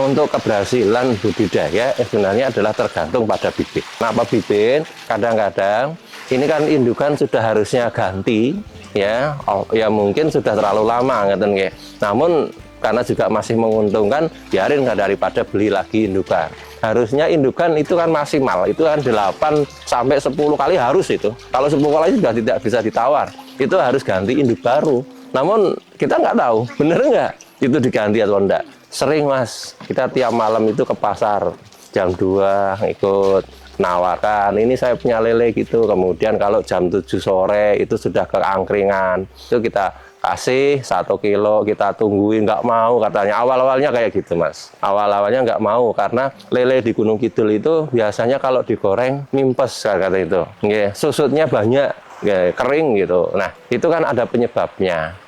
untuk keberhasilan budidaya sebenarnya adalah tergantung pada bibit. Kenapa bibit? Kadang-kadang ini kan indukan sudah harusnya ganti, ya, ya mungkin sudah terlalu lama, ngeten nggih. Namun karena juga masih menguntungkan, biarin nggak daripada beli lagi indukan. Harusnya indukan itu kan maksimal, itu kan 8 sampai 10 kali harus itu. Kalau 10 kali sudah tidak bisa ditawar, itu harus ganti induk baru. Namun kita nggak tahu, bener nggak itu diganti atau enggak. Sering mas, kita tiap malam itu ke pasar jam 2 ikut nawarkan, ini saya punya lele gitu. Kemudian kalau jam 7 sore itu sudah ke angkringan, itu kita kasih 1 kilo, kita tungguin, nggak mau katanya. Awal-awalnya kayak gitu mas, awal-awalnya nggak mau karena lele di Gunung Kidul itu biasanya kalau digoreng mimpes kata itu, susutnya banyak, kering gitu. Nah itu kan ada penyebabnya.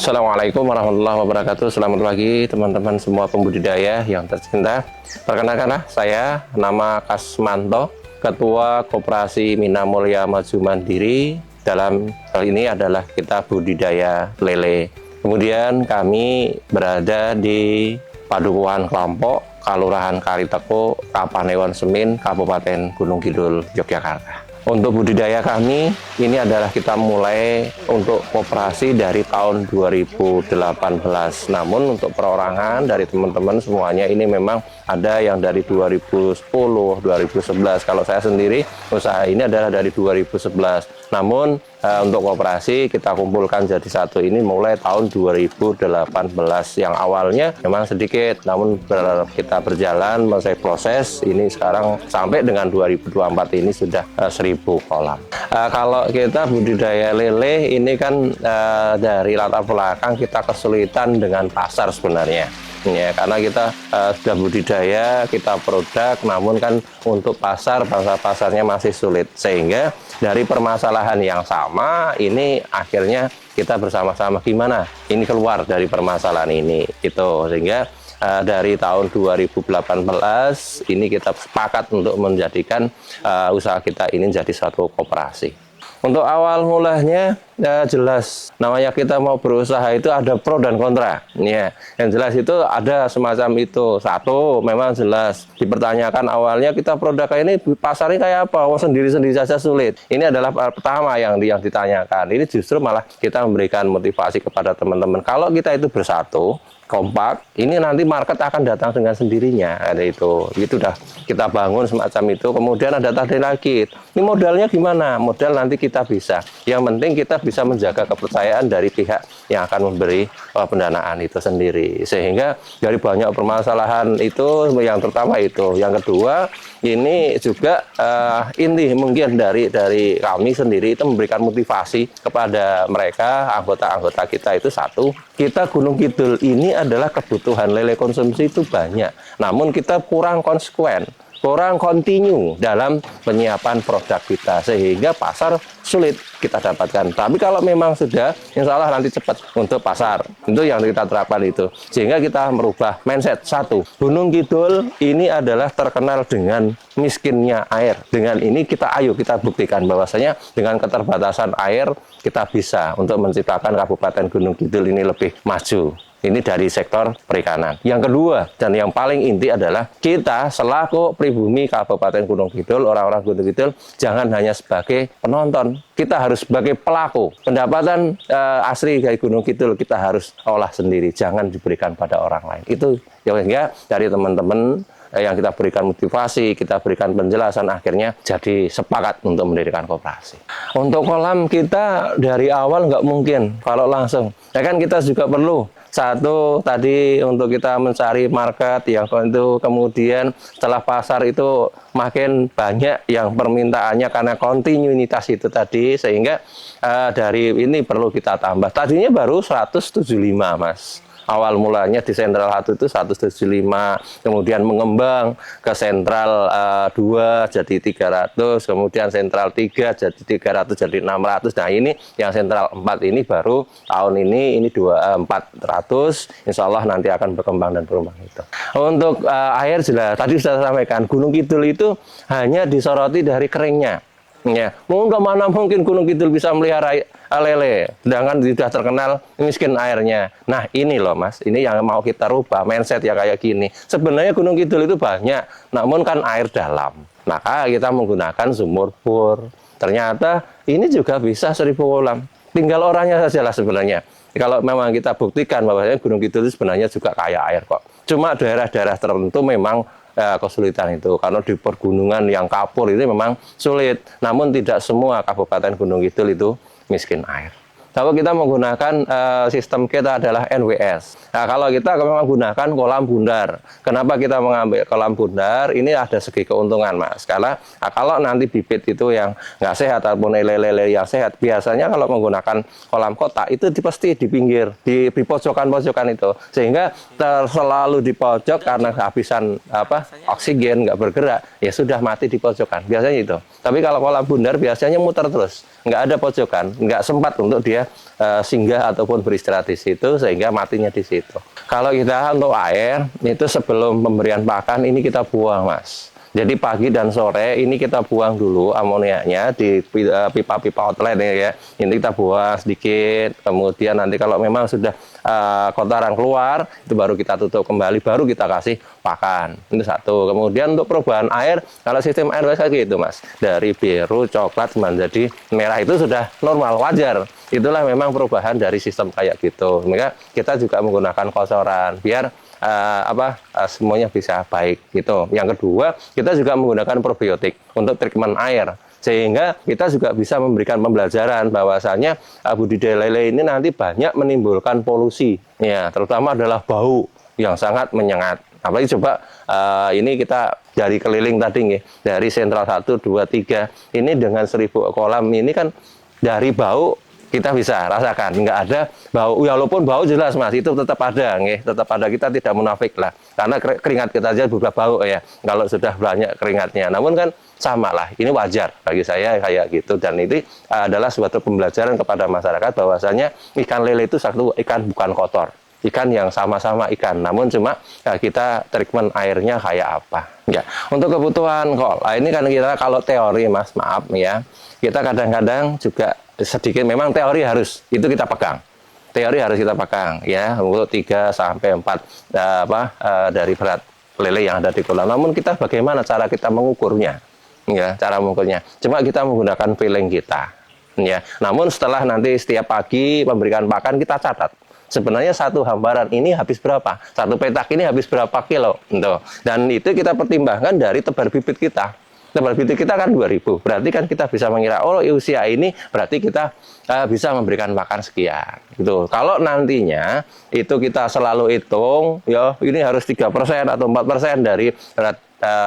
Assalamualaikum warahmatullahi wabarakatuh. Selamat pagi teman-teman semua pembudidaya yang tercinta. Perkenalkanlah saya nama Kasmanto, Ketua Koperasi Mina Mulya Maju Mandiri. Dalam hal ini adalah kita budidaya lele. Kemudian kami berada di Padukuhan Klampok, Kelurahan Kariteko, Kapanewon Semin, Kabupaten Gunung Kidul, Yogyakarta. Untuk budidaya kami, ini adalah kita mulai untuk koperasi dari tahun 2018. Namun untuk perorangan dari teman-teman semuanya ini memang ada yang dari 2010, 2011. Kalau saya sendiri, usaha ini adalah dari 2011. Namun untuk koperasi kita kumpulkan jadi satu ini mulai tahun 2018. Yang awalnya memang sedikit, namun kita berjalan, selesai proses, ini sekarang sampai dengan 2024 ini sudah 1000 kolam. Kalau kita budidaya lele ini kan dari latar belakang kita kesulitan dengan pasar sebenarnya. Ya, karena kita sudah budidaya, kita produk, namun kan untuk pasar, bangsa pasarnya masih sulit. Sehingga dari permasalahan yang sama, ini akhirnya kita bersama-sama gimana ini keluar dari permasalahan ini. Itu sehingga dari tahun 2018 ini kita sepakat untuk menjadikan usaha kita ini jadi suatu koperasi. Untuk awal mulanya jelas, namanya kita mau berusaha itu ada pro dan kontra. Ya, yang jelas itu ada semacam itu. Satu, memang jelas dipertanyakan awalnya kita produk ini pasarnya kayak apa? Oh, sendiri-sendiri saja sulit. Ini adalah pertama yang ditanyakan. Ini justru malah kita memberikan motivasi kepada teman-teman. Kalau kita itu bersatu, kompak, ini nanti market akan datang dengan sendirinya. Ada itu sudah kita bangun semacam itu. Kemudian ada tadi lagi, ini modalnya gimana? Modal nanti kita bisa. Yang penting kita bisa menjaga kepercayaan dari pihak yang akan memberi pendanaan itu sendiri. Sehingga dari banyak permasalahan itu, yang pertama itu. Yang kedua, ini juga inti mungkin dari kami sendiri itu memberikan motivasi kepada mereka, anggota-anggota kita itu satu. Kita Gunung Kidul ini adalah kebutuhan lele konsumsi itu banyak, namun kita kurang konsekuen, kurang kontinu dalam penyiapan produk kita, sehingga pasar sulit kita dapatkan. Tapi kalau memang sudah, insya Allah nanti cepat untuk pasar. Itu yang kita terapkan itu. Sehingga kita merubah mindset. Satu, Gunung Kidul ini adalah terkenal dengan miskinnya air. Dengan ini ayo kita buktikan bahwasanya dengan keterbatasan air kita bisa untuk menciptakan Kabupaten Gunung Kidul ini lebih maju. Ini dari sektor perikanan. Yang kedua dan yang paling inti adalah kita selaku pribumi Kabupaten Gunung Kidul, orang-orang Gunung Kidul, jangan hanya sebagai penonton. Kita harus sebagai pelaku. Pendapatan asli dari Gunung Kidul kita harus olah sendiri, jangan diberikan pada orang lain. Itu yang dari teman-teman yang kita berikan motivasi, kita berikan penjelasan, akhirnya jadi sepakat untuk mendirikan koperasi. Untuk kolam kita dari awal nggak mungkin kalau langsung. Ya kan kita juga perlu Satu tadi untuk kita mencari market yang itu, kemudian setelah pasar itu makin banyak yang permintaannya karena kontinuitas itu tadi, sehingga dari ini perlu kita tambah. Tadinya baru 175 Mas. Awal mulanya di sentral 1 itu 175, kemudian mengembang ke sentral 2 jadi 300, kemudian sentral 3 jadi 300 jadi 600. Nah ini yang sentral 4 ini baru tahun ini 400, insya Allah nanti akan berkembang dan berkembang itu. Untuk air jelas, tadi sudah saya sampaikan, Gunung Kidul itu hanya disoroti dari keringnya. Ya, mana mungkin Gunung Kidul bisa melihara lele, sedangkan sudah terkenal miskin airnya. Nah ini loh Mas, ini yang mau kita rubah mindset ya kayak gini. Sebenarnya Gunung Kidul itu banyak, namun kan air dalam. Maka kita menggunakan sumur bor. Ternyata ini juga bisa 1000 kolam. Tinggal orangnya saja lah sebenarnya. Kalau memang kita buktikan bahwa Gunung Kidul itu sebenarnya juga kaya air kok. Cuma daerah-daerah tertentu memang kesulitan itu, karena di pergunungan yang kapur itu memang sulit. Namun tidak semua Kabupaten Gunung Kidul itu miskin air. Kalau kita menggunakan sistem kita adalah NWS. Nah, kalau kita memang menggunakan kolam bundar. Kenapa kita mengambil kolam bundar? Ini ada segi keuntungan, Mas. Karena kalau nanti bibit itu yang nggak sehat ataupun lele-lele yang sehat, biasanya kalau menggunakan kolam kotak itu pasti di pinggir, di pojokan-pojokan itu. Sehingga selalu di pojok karena kehabisan oksigen, nggak bergerak, ya sudah mati di pojokan. Biasanya itu. Tapi kalau kolam bundar biasanya muter terus. Nggak ada pojokan, nggak sempat untuk dia singgah ataupun beristirahat di situ, sehingga matinya di situ. Kalau kita untuk air, itu sebelum pemberian pakan ini kita buang, Mas. Jadi pagi dan sore ini kita buang dulu amoniaknya di pipa-pipa outlet ya. Ini kita buang sedikit, kemudian nanti kalau memang sudah kotoran keluar, itu baru kita tutup kembali, baru kita kasih pakan. Itu satu. Kemudian untuk perubahan air, kalau sistem air kayak gitu Mas, dari biru, coklat menjadi merah itu sudah normal, wajar. Itulah memang perubahan dari sistem kayak gitu. Maka kita juga menggunakan kotoran biar semuanya bisa baik gitu. Yang kedua, kita juga menggunakan probiotik untuk treatment air, sehingga kita juga bisa memberikan pembelajaran bahwasanya budidaya lele ini nanti banyak menimbulkan polusi, ya, terutama adalah bau yang sangat menyengat. Apalagi coba ini kita dari keliling tadi nih, dari sentral 1, 2, 3 ini dengan 1000 kolam ini kan dari bau kita bisa rasakan, nggak ada bau. Walaupun bau jelas Mas, itu tetap ada, tetap ada, kita tidak munafik lah. Karena keringat kita aja berubah bau ya, kalau sudah banyak keringatnya. Namun kan sama lah, ini wajar bagi saya kayak gitu. Dan itu adalah suatu pembelajaran kepada masyarakat bahwasanya ikan lele itu satu ikan bukan kotor. Ikan yang sama-sama ikan, namun cuma kita treatment airnya kayak apa. Ya, untuk kebutuhan kol, ini kan kita kalau teori Mas, maaf ya, kita kadang-kadang juga sedikit memang teori harus itu kita pegang. Teori harus kita pegang ya, untuk 3 sampai 4 dari berat lele yang ada di kolam. Namun kita bagaimana cara kita mengukurnya? Ya, cara mengukurnya. Cuma kita menggunakan feeling kita. Ya. Namun setelah nanti setiap pagi memberikan pakan kita catat. Sebenarnya satu hamparan ini habis berapa? Satu petak ini habis berapa kilo? Gitu. Dan itu kita pertimbangkan dari tebar bibit kita. Tebar bibit kita kan 2000. Berarti kan kita bisa mengira, oh usia ini berarti kita bisa memberikan makan sekian. Gitu. Kalau nantinya itu kita selalu hitung, ya ini harus 3% atau 4% dari berat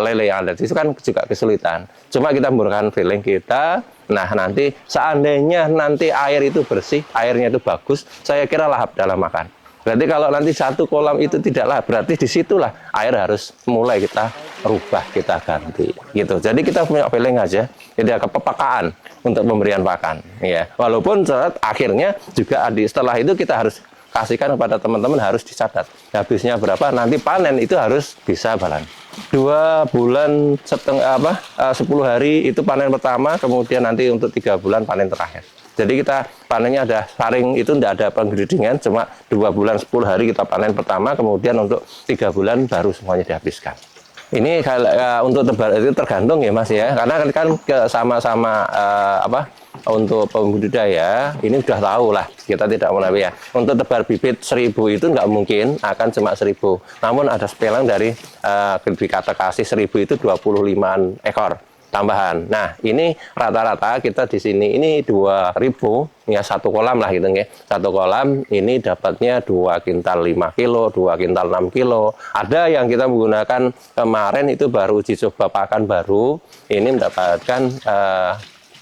lele yang ada. Itu kan juga kesulitan. Cuma kita menggunakan feeling kita. Nah nanti seandainya nanti air itu bersih, airnya itu bagus, saya kira lahap dalam makan. Berarti kalau nanti satu kolam itu tidak lahap, berarti disitulah air harus mulai kita rubah, kita ganti. Gitu. Jadi kita punya feeling aja, jadi kepekaan untuk pemberian pakan. Ya. Walaupun akhirnya juga setelah itu kita harus kasihkan kepada teman-teman, harus dicatat. Habisnya berapa, nanti panen itu harus bisa balance. 2 bulan setengah 10 hari itu panen pertama, kemudian nanti untuk 3 bulan panen terakhir. Jadi kita panennya ada saring, itu tidak ada penggredingan, cuma 2 bulan 10 hari kita panen pertama, kemudian untuk 3 bulan baru semuanya dihabiskan. Ini untuk tebar itu tergantung ya Mas ya, karena kan sama-sama untuk pembudidaya ini sudah tahu lah, kita tidak munafik ya. Untuk tebar bibit 1000 itu nggak mungkin akan cuma 1000. Namun ada sepelang dari dikata kasih 1000 itu 25 ekor. tambahan. Nah, ini rata-rata kita di sini ini 2.000 ya, satu kolam lah gitu ya. Satu kolam ini dapatnya 2 kintal 5 kilo, 2 kintal 6 kilo. Ada yang kita menggunakan kemarin itu baru uji coba pakan baru, ini mendapatkan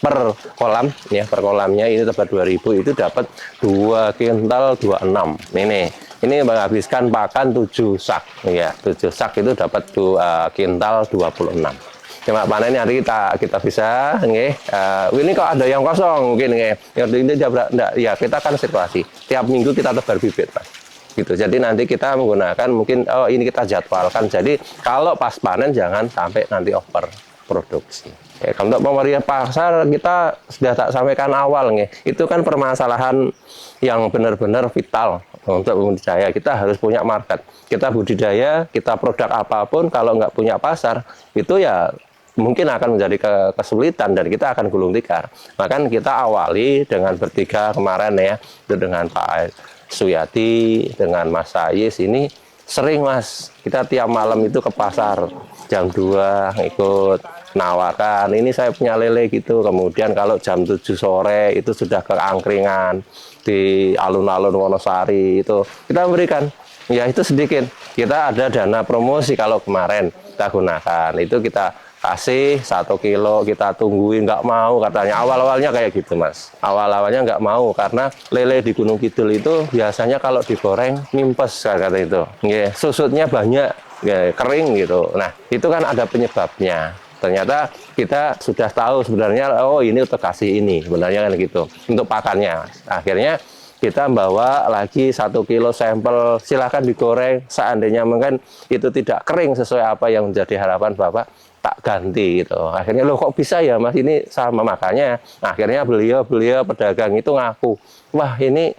per kolam ya, per kolamnya ini dapat 2.000, itu dapat 2 kintal 26. Ini menghabiskan pakan 7 sak ya, 7 sak itu dapat 2 kintal 26. Cuma panen hari kita bisa ini kok ada yang kosong mungkin ini ya, kita kan sirkulasi tiap minggu kita tebar bibit Mas gitu. Jadi nanti kita menggunakan mungkin ini kita jadwalkan, jadi kalau pas panen jangan sampai nanti over produksi. Untuk pemberian pasar kita sudah tak sampaikan awal itu kan permasalahan yang benar-benar vital untuk budidaya. Kita harus punya market, kita budidaya, kita produk apapun kalau nggak punya pasar itu ya mungkin akan menjadi kesulitan dan kita akan gulung tikar. Maka kita awali dengan bertiga kemarin ya, itu dengan Pak Suyati, dengan Mas Sayis. Ini sering Mas, kita tiap malam itu ke pasar jam 2 ikut nawarkan, ini saya punya lele gitu. Kemudian kalau jam 7 sore itu sudah ke angkringan di alun-alun Wonosari, itu kita memberikan ya, itu sedikit. Kita ada dana promosi kalau kemarin kita gunakan, itu kita kasih 1 kilo, kita tungguin, nggak mau katanya. Awal-awalnya kayak gitu Mas, awal-awalnya nggak mau karena lele di Gunung Kidul itu biasanya kalau digoreng nimpes kata itu, susutnya banyak, kering gitu. Nah itu kan ada penyebabnya. Ternyata kita sudah tahu sebenarnya, oh ini untuk kasih ini sebenarnya kan gitu untuk pakannya. Akhirnya kita bawa lagi 1 kilo sampel, silahkan digoreng. Seandainya mungkin itu tidak kering sesuai apa yang menjadi harapan Bapak, tak ganti gitu. Akhirnya loh kok bisa ya Mas ini sama, makanya akhirnya beliau pedagang itu ngaku, wah ini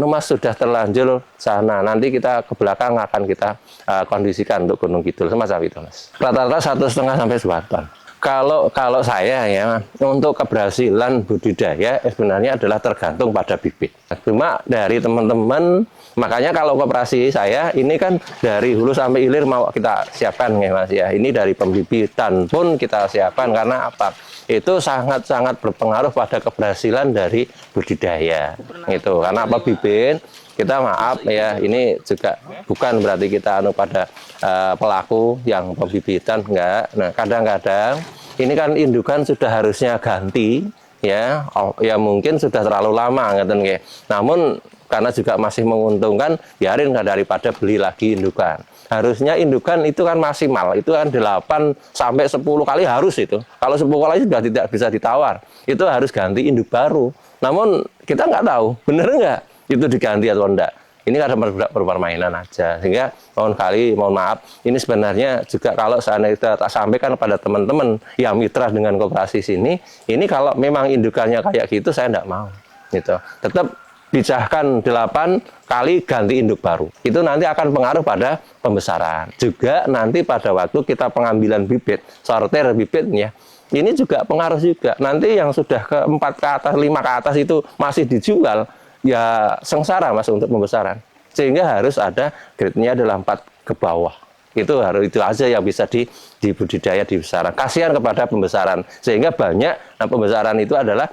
Mas sudah terlanjur sana, nanti kita ke belakang akan kita kondisikan untuk Gunung Kidul semacam itu Mas. Rata-rata 1,5 sampai 2 ton. Kalau saya ya, untuk keberhasilan budidaya sebenarnya adalah tergantung pada bibit. Cuma dari teman-teman, makanya kalau koperasi saya ini kan dari hulu sampai hilir mau kita siapkan ya Mas ya. Ini dari pembibitan pun kita siapkan, karena apa? Itu sangat-sangat berpengaruh pada keberhasilan dari budidaya. Itu karena apa, bibit kita maaf ya, ini juga bukan berarti kita pada pelaku yang pembibitan, enggak. Nah kadang-kadang ini kan indukan sudah harusnya ganti ya, ya mungkin sudah terlalu lama ngeten nggih. Namun karena juga masih menguntungkan, biarin daripada beli lagi indukan. Harusnya indukan itu kan maksimal, itu kan 8 sampai 10 kali harus itu. Kalau 10 kali sudah tidak bisa ditawar, itu harus ganti induk baru. Namun kita nggak tahu, bener nggak itu diganti atau enggak. Ini ada permainan aja, sehingga mohon maaf, ini sebenarnya juga kalau seandainya kita tak sampaikan kepada teman-teman yang mitra dengan koperasi sini, ini kalau memang indukannya kayak gitu saya enggak mau gitu. Tetap pecahkan 8 kali ganti induk baru. Itu nanti akan pengaruh pada pembesaran. Juga nanti pada waktu kita pengambilan bibit, sortir bibitnya, ini juga pengaruh juga. Nanti yang sudah ke 4 ke atas, 5 ke atas itu masih dijual, ya sengsara Mas untuk pembesaran. Sehingga harus ada grade-nya adalah 4 ke bawah. Itu aja yang bisa dibudidaya di besaran. Kasihan kepada pembesaran, sehingga banyak pembesaran itu adalah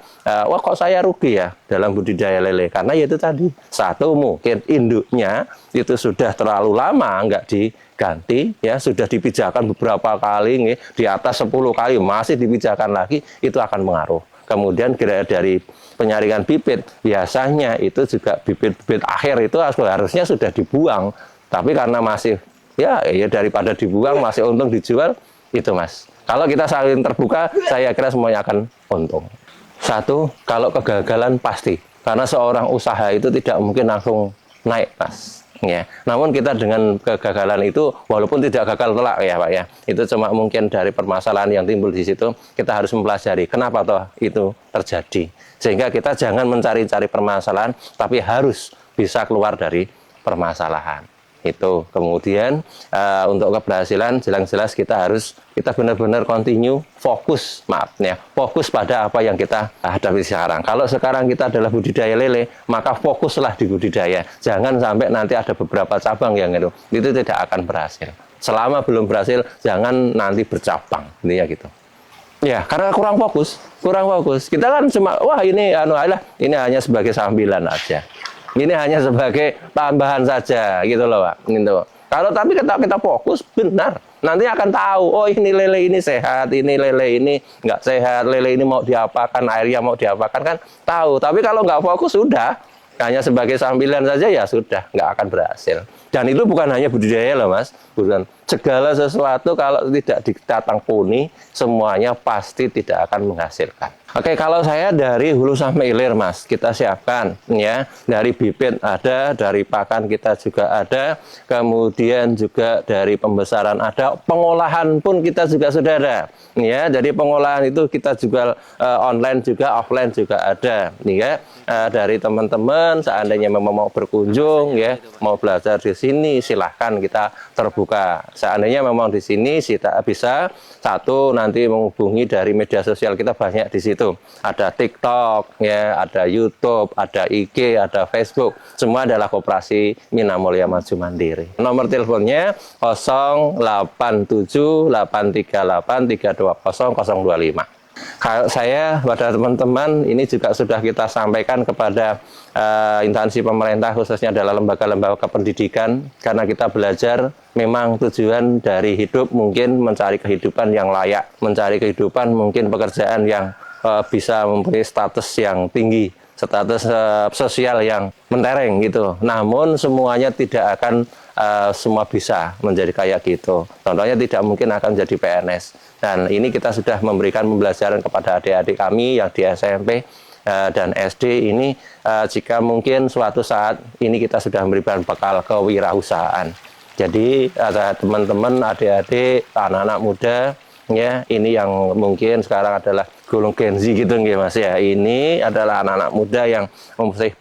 wah kok saya rugi ya dalam budidaya lele, karena ya itu tadi, satu mungkin induknya itu sudah terlalu lama nggak diganti ya, sudah dipijakan beberapa kali di atas 10 kali masih dipijakan lagi, itu akan mengaruh. Kemudian dari penyaringan bibit, biasanya itu juga bibit-bibit akhir itu harusnya sudah dibuang, tapi karena masih ya daripada dibuang masih untung dijual, itu Mas. Kalau kita saling terbuka, saya kira semuanya akan untung. Satu, kalau kegagalan pasti, karena seorang usaha itu tidak mungkin langsung naik Mas. Ya. Namun kita dengan kegagalan itu, walaupun tidak gagal telak ya Pak ya, itu cuma mungkin dari permasalahan yang timbul di situ, kita harus mempelajari kenapa toh itu terjadi. Sehingga kita jangan mencari-cari permasalahan, tapi harus bisa keluar dari permasalahan. Itu kemudian untuk keberhasilan jelas-jelas kita benar-benar continue fokus fokus pada apa yang kita hadapi sekarang. Kalau sekarang kita adalah budidaya lele, maka fokuslah di budidaya, jangan sampai nanti ada beberapa cabang yang itu tidak akan berhasil. Selama belum berhasil jangan nanti bercabang, intinya gitu. Ya, karena kurang fokus, kurang fokus. Kita kan cuma, wah ini ini hanya sebagai sambilan aja. Ini hanya sebagai tambahan saja, gitu loh, Pak. Gitu. Kalau tapi kita fokus, benar. Nanti akan tahu, oh ini lele ini sehat, ini lele ini nggak sehat, lele ini mau diapakan, airnya mau diapakan, kan tahu. Tapi kalau nggak fokus, sudah. Hanya sebagai sambilan saja, ya sudah, nggak akan berhasil. Dan itu bukan hanya budidaya loh, Mas. Bukan. Segala sesuatu kalau tidak ditatangkuni, semuanya pasti tidak akan menghasilkan. Oke, kalau saya dari hulu sampai hilir, Mas, kita siapkan ya. Dari bibit ada, dari pakan kita juga ada, kemudian juga dari pembesaran ada, pengolahan pun kita juga sudah ada. Ya, jadi pengolahan itu kita jual online juga, offline juga ada. Ya, dari teman-teman seandainya memang mau berkunjung ya, mau belajar di sini, silahkan, kita terbuka. Seandainya memang di sini kita bisa satu nanti menghubungi dari media sosial kita, banyak di situ. Ada TikTok, ya, ada YouTube, ada IG, ada Facebook. Semua adalah Koperasi Mina Mulia Maju Mandiri. Nomor teleponnya 087838320025. Kalau saya pada teman-teman ini juga sudah kita sampaikan kepada instansi pemerintah, khususnya adalah lembaga-lembaga pendidikan, karena kita belajar memang tujuan dari hidup mungkin mencari kehidupan yang layak, mencari kehidupan mungkin pekerjaan yang bisa mempunyai status yang tinggi, status sosial yang mentereng gitu. Namun semuanya tidak akan semua bisa menjadi kayak gitu. Contohnya tidak mungkin akan jadi PNS. Dan ini kita sudah memberikan pembelajaran kepada adik-adik kami yang di SMP dan SD ini, jika mungkin suatu saat ini kita sudah memberikan bekal kewirausahaan. Jadi ada teman-teman, adik-adik, anak-anak muda, ya, ini yang mungkin sekarang adalah golong Gen Z gitu nggih Mas ya. Ini adalah anak-anak muda yang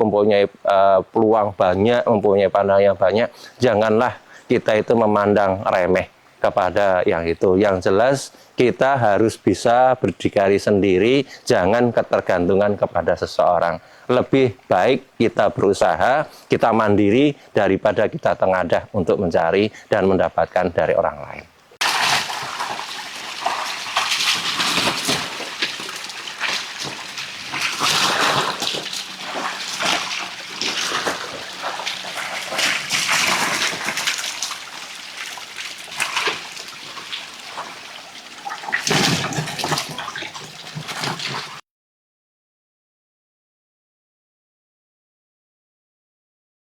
mempunyai peluang banyak, mempunyai pandangan yang banyak. Janganlah kita itu memandang remeh kepada yang itu. Yang jelas kita harus bisa berdikari sendiri, jangan ketergantungan kepada seseorang. Lebih baik kita berusaha, kita mandiri daripada kita tengadah untuk mencari dan mendapatkan dari orang lain.